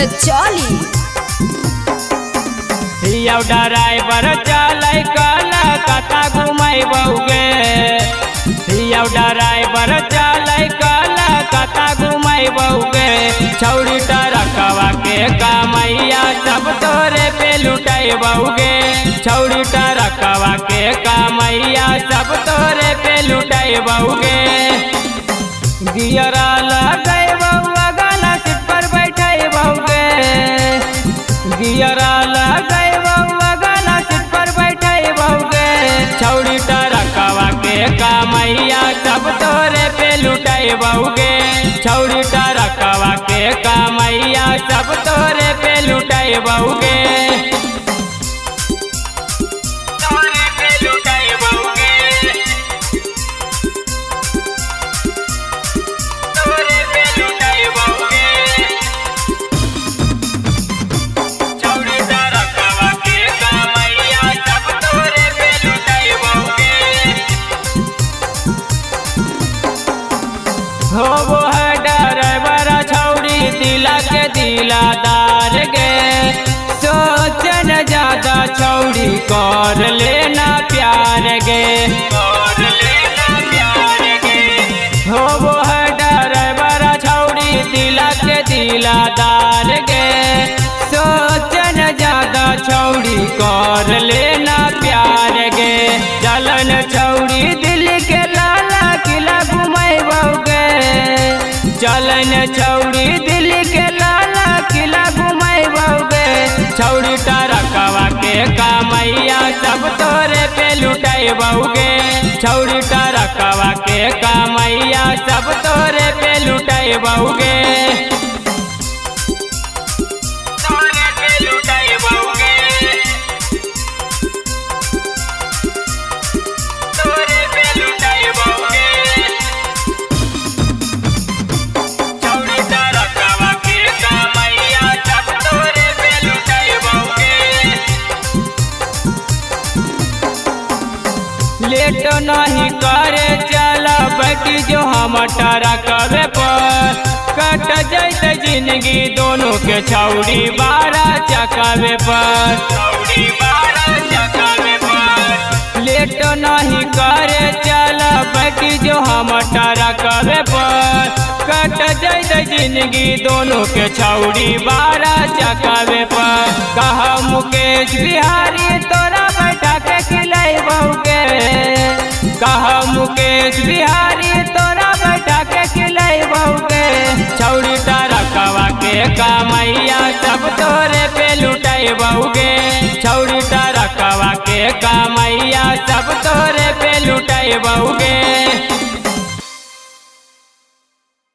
चली ड्राइवर चलै कलकत्ता घुमैबौगे ड्राइवर चलै कलकत्ता घुमैबौगे छौरी टरकवा के कमैया सब तोरे पे लुटैबौगे छौरी टरकवा के कमैया सब तोरे पे लुटैबौगे गियरा लगैबौआ गाना सीट पर बैठैबौगे गियरा लगैबौआ गाना सीट पर बैठैबौगे छौरी टरकवा के कमैया सब तोरे पे लुटैबौगे छौरी टरकवा के कमैया सब तोरे पे लुटैबौगे हो वो है ड्राइवर छौरी दिला के दिलादार गे सोचन ज्यादा छौरी कर लेना प्यार गे हो वो है ड्राइवर छौरी दिला के दिलादार गे सोचन ज्यादा छौरी कर लेना प्यार गे चलन छौरी दिल के लाला किला घुमैबौगे चलन छौरी दिल के लाला किला घुमैबौगे छौरी टरकवा के कमैया सब तोरे पे लुटैबौगे छौरी टरकवा के कमैया सब तोरे पे लुटैबौगे लेट नहीं करे चला बैठी जो हम टरकवे पर कट जैते जिंदगी दोनों के छौरी 12 चकवे पर लेट नहीं करे चला बैठी जो हम टरकवे पर कट जैते जिंदगी दोनों के छौरी 12 चकवे पर कहा मुकेश बिहारी तोरा बैठा के खिलैबौगे कहा मुकेश बिहारी तोरा बैठा के खिलैबौगे छौरी टरकवा के कमैया सब तोरे पे लुटैबौगे छौरी टरकवा के कमैया सब तोरे पे लुटैबौगे।